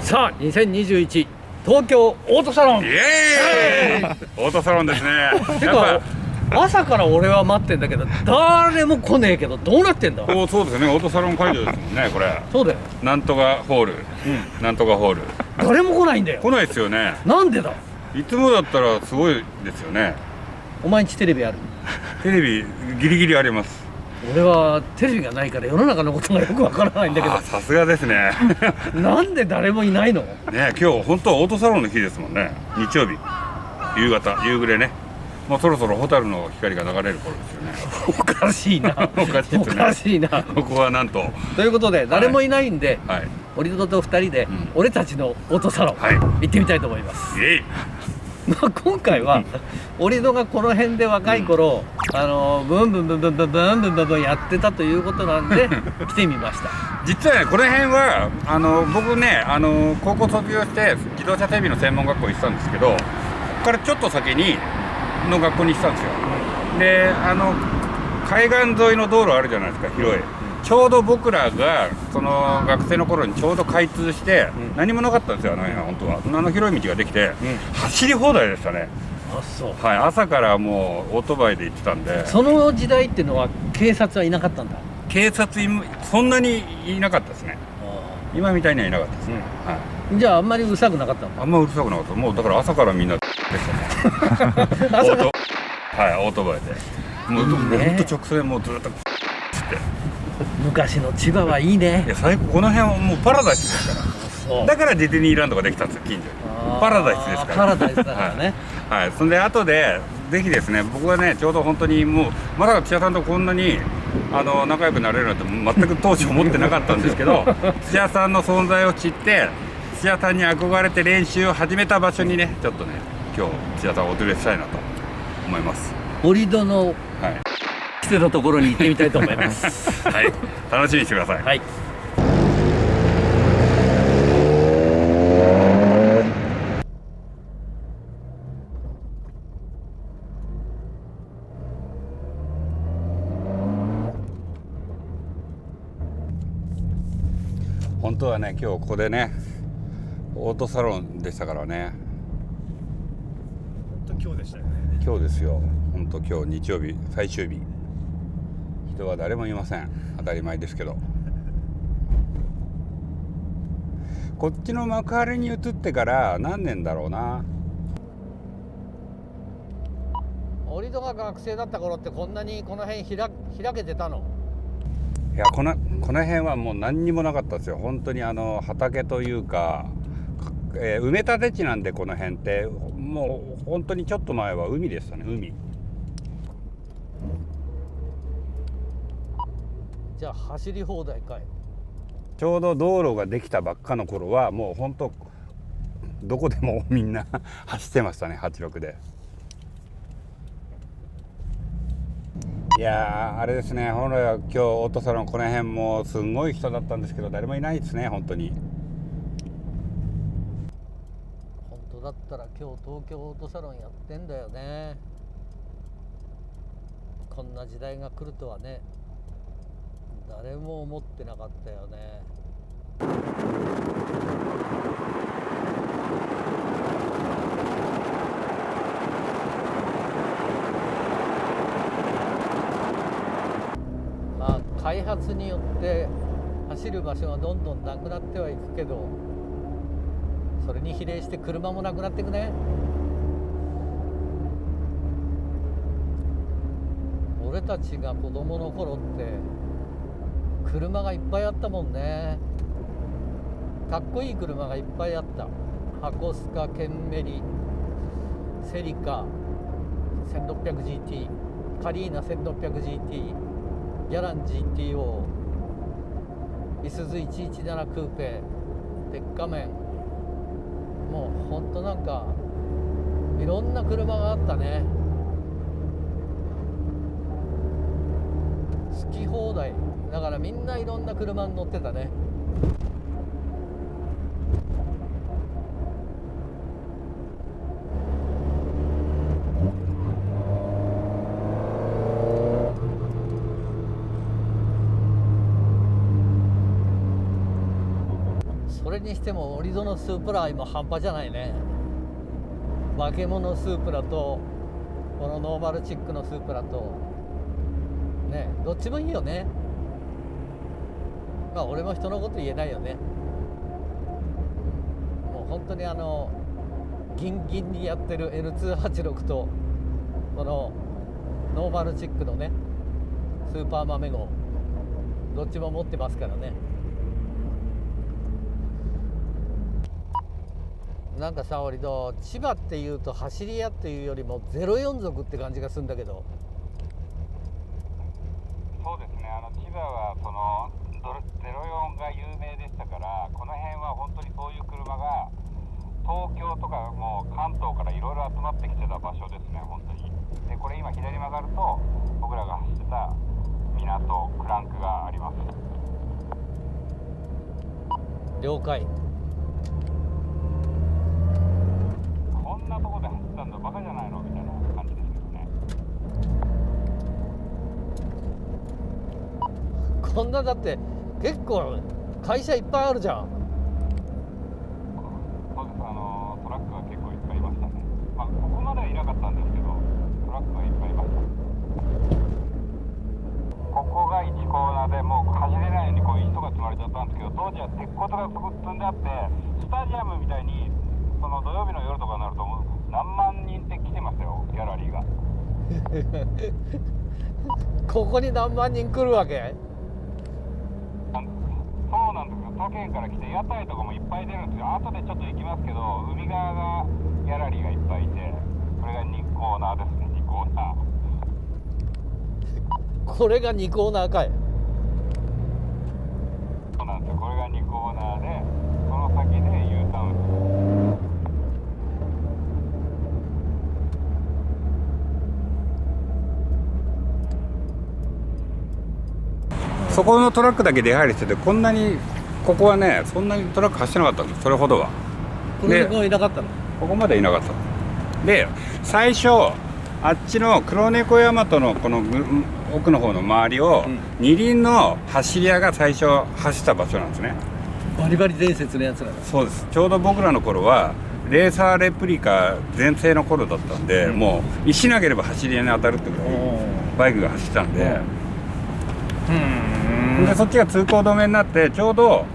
さあ2021東京オートサロン、イエーイオートサロンですね。てか朝から俺は待ってんだけど誰も来ねえけどどうなってんだ。そうですね、オートサロン会場ですもんね、これ。そうだよ、なんとかホール、なんとかホール。誰も来ないんだよ。来ないですよね。なんでだ。いつもだったらすごいですよね。お前んちテレビある？テレビギリギリあります。俺はテレビがないから世の中のことがよくわからないんだけど、さすがですね。なんで誰もいないの？ね、今日本当はオートサロンの日ですもんね。日曜日夕方夕暮れね。もうそろそろ蛍の光が流れる頃ですよね。おかしいなおかしいですね。おかしいな。ここはなんとということで誰もいないんで、はい、折戸と2人で俺たちのオートサロン、はい、行ってみたいと思います。イエイ。まあ今回は折戸がこの辺で若い頃、ブンブンブンブンブンブンブンブンブンやってたということなんで来てみました。実はね、この辺は僕ね、高校卒業して自動車整備の専門学校行ってたんですけど、ここからちょっと先にの学校に行ってたんですよ。で、海岸沿いの道路あるじゃないですか、広い。ちょうど僕らがその学生の頃にちょうど開通して、何もなかったんですよ、あの辺は。本当は広い道ができて、走り放題でしたね。あ、そう。はい、朝からもうオートバイで行ってたんで。その時代っていうのは警察はいなかったんだ。警察そんなにいなかったですね。今みたいにはいなかったですね。はい。じゃああんまりうるさくなかったんだ。あんまうるさくなかった。もうだから朝からみんなでしたね。はい、オートバイで。もうほんと直線もうずっとって。昔の千葉はいいね。いや最高、この辺はもうパラダイスですから。だからディズニーランドができたんですよ、近所に。パラダイスですから。パラダイスだからね。はい、そんで後でぜひですね、僕はねちょうど本当にもうまだ土屋さんとこんなに仲良くなれるなんて全く当時思ってなかったんですけど、土屋さんの存在を知って土屋さんに憧れて練習を始めた場所にね、ちょっとね今日土屋さんをお連れしたいなと思います。折戸の、はい、来てたところに行ってみたいと思います。はい、楽しみにしてください。はい。本当はね今日ここでねオートサロンでしたからね。本当今日でしたよね。今日ですよ。本当今日日曜日最終日。人は誰もいません。当たり前ですけど。こっちの幕張に移ってから何年だろうな。折戸が学生だった頃ってこんなにこの辺開けてたの？いやこの辺はもう何にもなかったですよ。本当に畑というか、埋め立て地なんで、この辺ってもう本当にちょっと前は海でしたね。海。じゃあ走り放題かい。ちょうど道路ができたばっかの頃はもう本当どこでもみんな走ってましたね、86で。いやーあれですね、本来は今日オートサロンこの辺もすんごい人だったんですけど誰もいないですね、本当に。本当だったら今日東京オートサロンやってんだよね。こんな時代が来るとはね、誰も思ってなかったよね。まあ開発によって走る場所がどんどんなくなってはいくけど、それに比例して車もなくなっていくね。俺たちが子供の頃って車がいっぱいあったもんね。かっこいい車がいっぱいあった。箱スカ、ケンメリ、セリカ 1600GT、 カリーナ 1600GT、 ギャラン GTO、 イスズ117クーペ、鉄仮面、もうほんとなんかいろんな車があったね。好き放題だからみんないろんな車に乗ってたね。それれにしても折戸のスープラ今半端じゃないね。化け物スープラとこのノーマルチックのスープラとね、どっちもいいよね。まあ俺も人のこと言えないよね。もう本当にギンギンにやってる N286 とこのノーマルチックのねスーパー豆号どっちも持ってますからね。なんかさ、折戸千葉っていうと走り屋っていうよりも04族って感じがするんだけど。そうですね、千葉はその04が有名でしたから、この辺は本当にそういう車が東京とかもう関東からいろいろ集まってきてた場所ですね、本当に。でこれ今左曲がると僕らが走ってた港クランクがあります。了解。こんなとこで走ったんだバカじゃないのみたいな感じですけどね。こんなだって結構会社いっぱいあるじゃん。そうです、トラックが結構いっぱいいましたね。まあここまではいなかったんですけどトラックがいっぱいいました。ここが1コーナーでもう走れないようにこういう人が積まれちゃったんですけど、当時は鉄骨が積んであってスタジアムみたいにその土曜日の夜とかになるともう何万人って来てましたよ、ギャラリーが。ここに何万人来るわけ？そうなんですよ、他県から来て屋台とかもいっぱい出るんですよ。後でちょっと行きますけど海側がギャラリーがいっぱいいて、これが2コーナーですね。2コーナー、これが2コーナーかい。そうなんですよ、これが2コーナーでその先で U ターン。そこのトラックだけ出入りしてて、こんなにここはねそんなにトラック走ってなかったんです、それほどは。これいなかったの？ここまでいなかった。で最初あっちの黒猫大和のこの奥の方の周りを、二輪の走り屋が最初走った場所なんですね。バリバリ伝説のやつらだ。そうです。ちょうど僕らの頃はレーサーレプリカ全盛の頃だったんで、もう石投げれば走り屋に当たるってぐらいバイクが走ってたんで、でそっちが通行止めになって、ちょうど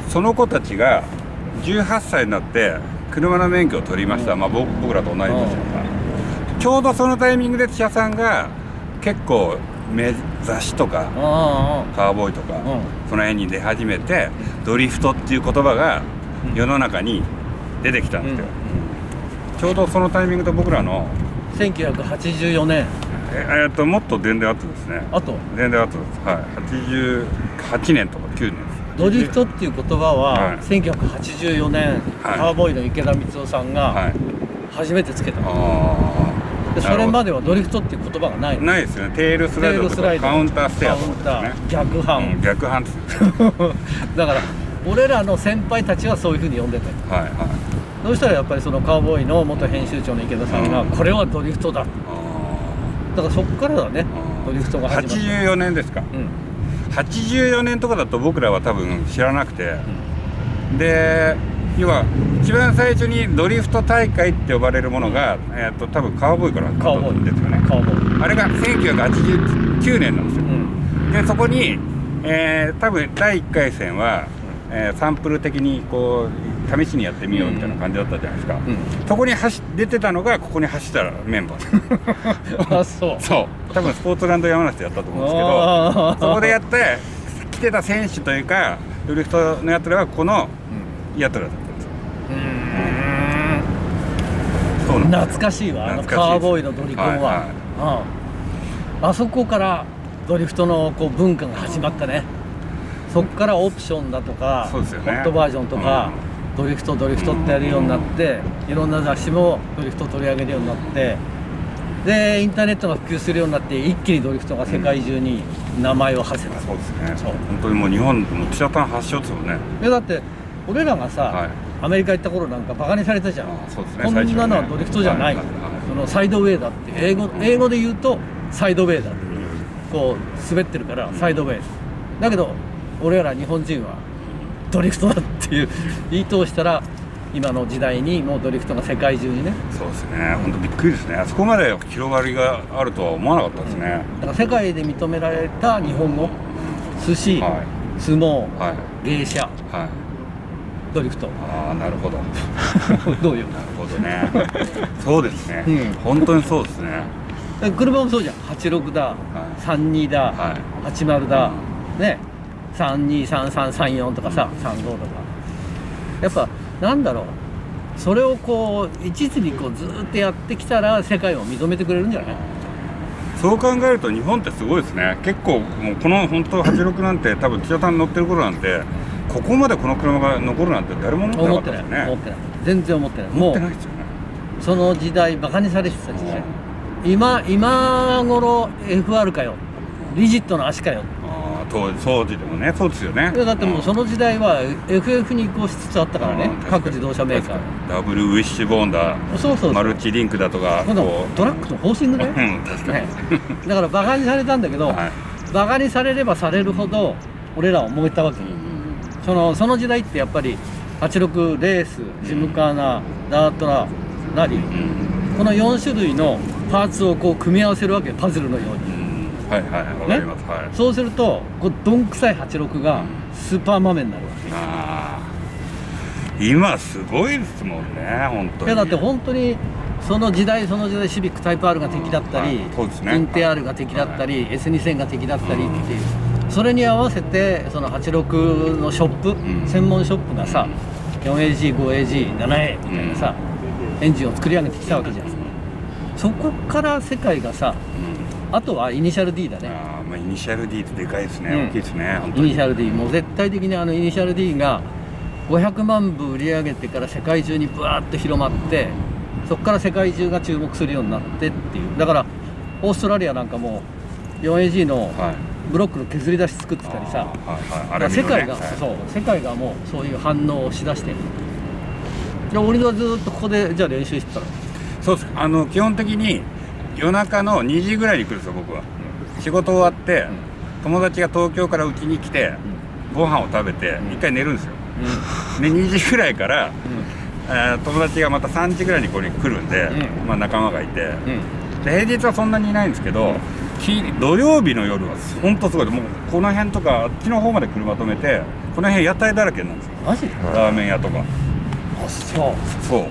その子たちが18歳になって車の免許を取りました。まあ僕らと同い年だから、ちょうどそのタイミングで記者さんが結構雑誌とかカーボーイとかその辺に出始めて、ドリフトっていう言葉が世の中に出てきたんですよ。ちょうどそのタイミングと僕らの1984年。もっと全然後ですね。全然後です。はい。88年とか9年です。ドリフトっていう言葉は1984年、カーボーイの池田光夫さんが初めてつけた。でそれまではドリフトっていう言葉がないないですよね。テールスライドとかカウンターステアとかですね。逆半、逆半ですだから俺らの先輩たちはそういうふうに呼んでたよ。はいはい。そしたらやっぱりそのカーボーイの元編集長の池田さんがこれはドリフトだ。だからそこからだね、ドリフトが始まった。84年ですか。84年とかだと僕らは多分知らなくて、で要は一番最初にドリフト大会って呼ばれるものが、多分カーボーイから始まったんですよね。あれが1989年なんですよ。でそこに、多分第1回戦は、サンプル的にこう試しにやってみようみたいな感じだったじゃないですか。そこに出てたのがここに走ったメンバー。あ、そう。そう。多分スポーツランド山梨でやったと思うんですけど、そこでやって来てた選手というかドリフトのやつらはこのやつらだったんですよ。そうなんです。懐かしいわ、カーボーイのドリコンは。あそこからドリフトのこう文化が始まったね。そこからオプションだとか、ホットバージョンとか、ドリフトってやるようになって、いろんな雑誌もドリフトを取り上げるようになって、でインターネットが普及するようになって一気にドリフトが世界中に名前を馳せた。そうですね。本当にもう日本のジャパン発祥ですよね。だって俺らがさ、アメリカ行った頃なんかバカにされたじゃん。こんなのはドリフトじゃない、そのサイドウェイだって、英語で言うとサイドウェイだって、こう滑ってるからサイドウェイだけど俺ら日本人はドリフトだっていう言い通したら、今の時代にもうドリフトが世界中にね。そうですね、本当びっくりですね。あそこまで広がりがあるとは思わなかったですね。だから世界で認められた日本語、寿司、はい相撲、はい芸者、はい。ドリフトああ、なるほど。どういうなるほどね。そうですね、うん本当にそうですね。車もそうじゃん。86だ、32だ、は80だ、ね、323334とかさ、35とか。やっぱなんだろう、それをこう一途にこうずーっとやってきたら世界を認めてくれるんじゃない？そう考えると日本ってすごいですね。結構もうこの本当86なんて多分岸田さん乗ってる頃なんて、ここまでこの車が残るなんて誰も思思っててっなかったですね。ない、思ってない、全然思ってない。思もうってないですよね。その時代バカにされてた時代。今頃 FR かよ、リジットの足かよ。ああ、当時でもね、そうですよね。いやだってもうその時代は FF に移行しつつあったからね、うん各自動車メーカー。ダブルウィッシュボーンだ、そうそうそう、マルチリンクだとか、今度こトラックのホーシングね。う、うん、確かに、ねだからバカにされたんだけど、はい、バカにされればされるほど俺らは燃えたわけ。その時代ってやっぱり86レース、ジムカーナ、ダートラ、ラリー、この4種類のパーツをこう組み合わせるわけよ、パズルのように。はいはい、わかります、はい。そうするとこうどんくさい86がスーパー豆になるわけ。ああ、今すごいですもんね、本当に。いやだって本当にその時代シビックタイプ R が敵だったり、そうですね、インテ R が敵だったり、S2000 が敵だったりっていう、それに合わせてその86のショップ、専門ショップがさ、4AG、5AG、7A みたいなさ、エンジンを作り上げてきたわけじゃん。そこから世界がさ、あとはイニシャル D だね。あー、まあ、イニシャル D ってでかいですね、うん大きいですね、本当イに。ニシャル D、もう絶対的にイニシャル D が500万部売り上げてから世界中にブワーッと広まって、そこから世界中が注目するようになってっていう。だからオーストラリアなんかも 4AG のはい、ブロックの削り出し作ってたりさ、あれ世界が、はい、そう世界がもうそういう反応をしだしてる。で俺はずっとここでじゃあ練習してたの。そうです。基本的に夜中の2時ぐらいに来るんですよ、僕は。仕事終わって、友達が東京からうちに来て、ご飯を食べて一回寝るんですよ。で2時ぐらいから、友達がまた3時ぐらいにここに来るんで、まあ、仲間がいて、で平日はそんなにいないんですけど、土曜日の夜は本当すごい。もうこの辺とかあっちの方まで車止めて、この辺屋台だらけなんですよ。マジ？ラーメン屋とか、あ、そうそう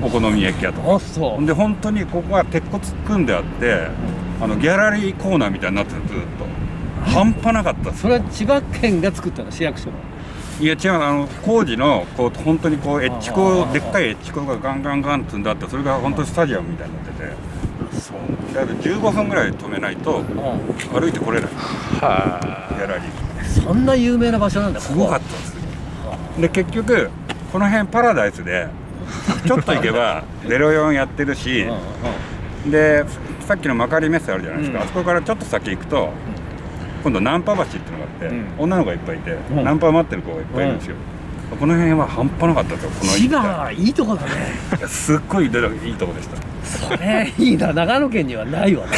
お好み焼き屋とか。あ、そうで本当にここが鉄骨組んであって、ギャラリーコーナーみたいになってる、ずっと半端なかったです。それは千葉県が作ったの、市役所の。いや違う、工事のこう本当にこうエッジコでっかいエッジコがガンガンガン積んであって、それが本当にスタジアムみたいになってて、だから15分ぐらい止めないと歩いてこれない。ギャラリーそんな有名な場所なんだ。すごかったです。で結局この辺パラダイスでちょっと行けば04やってるし、でさっきの幕張メッセあるじゃないですか、あそこからちょっと先行くと今度ナンパ橋っていうのがあって、女の子がいっぱいいて、ナンパ待ってる子がいっぱいいるんですよ。この辺は半端なかったですよ。この千葉はいいとこだね。いやすっごいいいとこでした。それいいな、長野県にはないわね。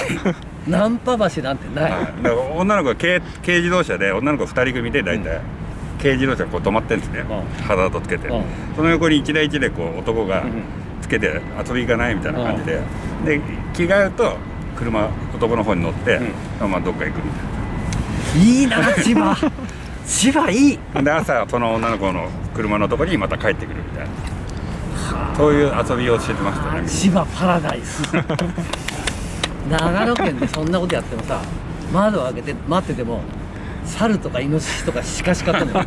ナンパ橋なんてない。だから女の子が軽自動車で、女の子2人組で大体、軽自動車こう止まってるんですね、ハザードつけて、その横に1台1台こう男がつけて遊び行かないみたいな感じで、で着替えると男の方に乗って、まあどっか行くみたいな。いいな、千葉。千葉いい。で朝その女の子の車のとこにまた帰ってくるみたいな、そういう遊びをしてましたね。千葉パラダイス。長野県でそんなことやってもさ、窓を開けて待ってても猿とかイノシシとかシカシカっても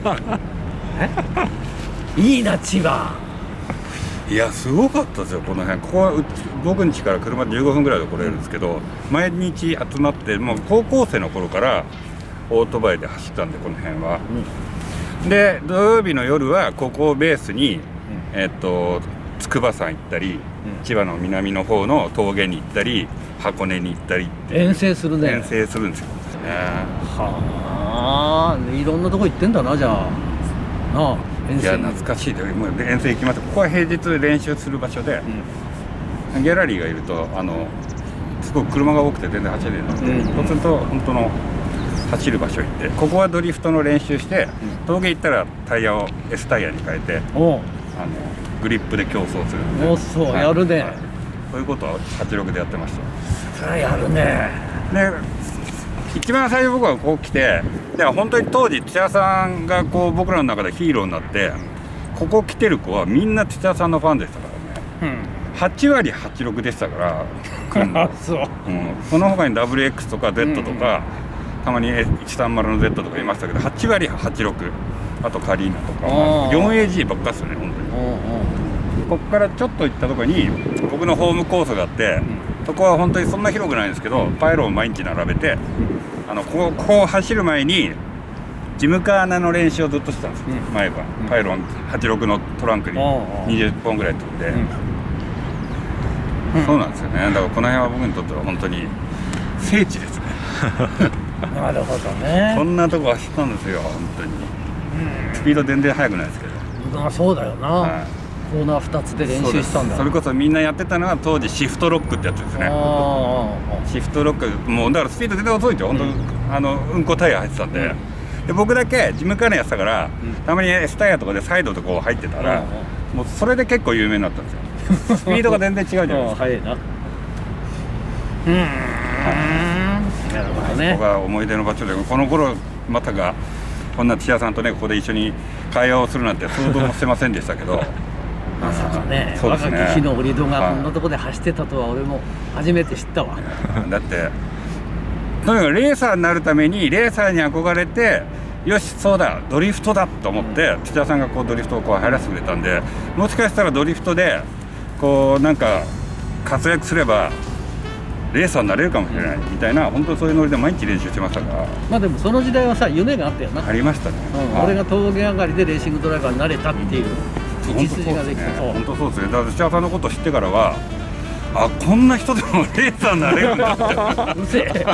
いいな、千葉。いやすごかったですよ、この辺。ここは僕ん家から車で15分ぐらいで来れるんですけど、毎日集まって、もう高校生の頃からオートバイで走ったんで、この辺は、で土曜日の夜はここをベースに、筑波山行ったり、千葉の南の方の峠に行ったり、箱根に行ったりって遠征するね。遠征するんですよ、はあ、いろんなとこ行ってんだな、じゃあなあ。いや懐かしいで、もう遠征行きます。ここは平日練習する場所で、ギャラリーがいるとすごく車が多くて全然走れないので、そうすると本当の走る場所行って、ここはドリフトの練習して、峠行ったらタイヤを S タイヤに変えてグリップで競争するんで。おそう、やるね、そういうことは86でやってました。それやるね。で一番最初僕はこう来て、で本当に当時土屋さんがこう僕らの中でヒーローになって、ここ来てる子はみんな土屋さんのファンでしたからね。8割86でしたからそう、その他に WX とか Z とか、たまに130の Z とかいましたけど、8割86、あとカリーナとか、4AG ばっかっすよね本当に。ここからちょっと行ったところに僕のホームコースがあって、そこは本当にそんな広くないんですけど、パイロンを毎日並べて、ここを走る前にジムカーナの練習をずっとしてたんですよ、前は。パイロン86のトランクに20本ぐらい飛んで、そうなんですよね。だからこの辺は僕にとっては本当に聖地ですね。なるほどね。こんなとこ走ったんですよ本当に。スピード全然速くないですけど。あ、そうだよな、コーナー2つで練習したんだ。それこそみんなやってたのは当時シフトロックってやつですね。シフトロック、もうだからスピード全然遅いんですよ本当。うんこタイヤ入ってたんで、で僕だけジムカーナやってたから、たまに S タイヤとかでサイドとこう入ってたら、もうそれで結構有名になったんですよ。スピードが全然違うじゃないですか。速いな。なるほどね。ここが思い出の場所で、この頃まさかこんな土屋さんとねここで一緒に会話をするなんて想像もしてませんでしたけど。まさかね、そうですね、若き日の折戸がこんなとこで走ってたとは俺も初めて知ったわ。だってとにかくレーサーになるためにレーサーに憧れて、よしそうだドリフトだと思って、土屋さんがこうドリフトをこう入らせてくれたんで、もしかしたらドリフトでこうなんか活躍すればレーサーになれるかもしれないみたいな、本当そういうノリで毎日練習してましたから。まあでもその時代はさ、夢があったよな。ありましたね、俺が峠上がりでレーシングドライバーになれたっていう道筋ができた。本当そうですね。だから土屋さんのことを知ってからは、あ、こんな人でもレーサーになれるんだって。うせえ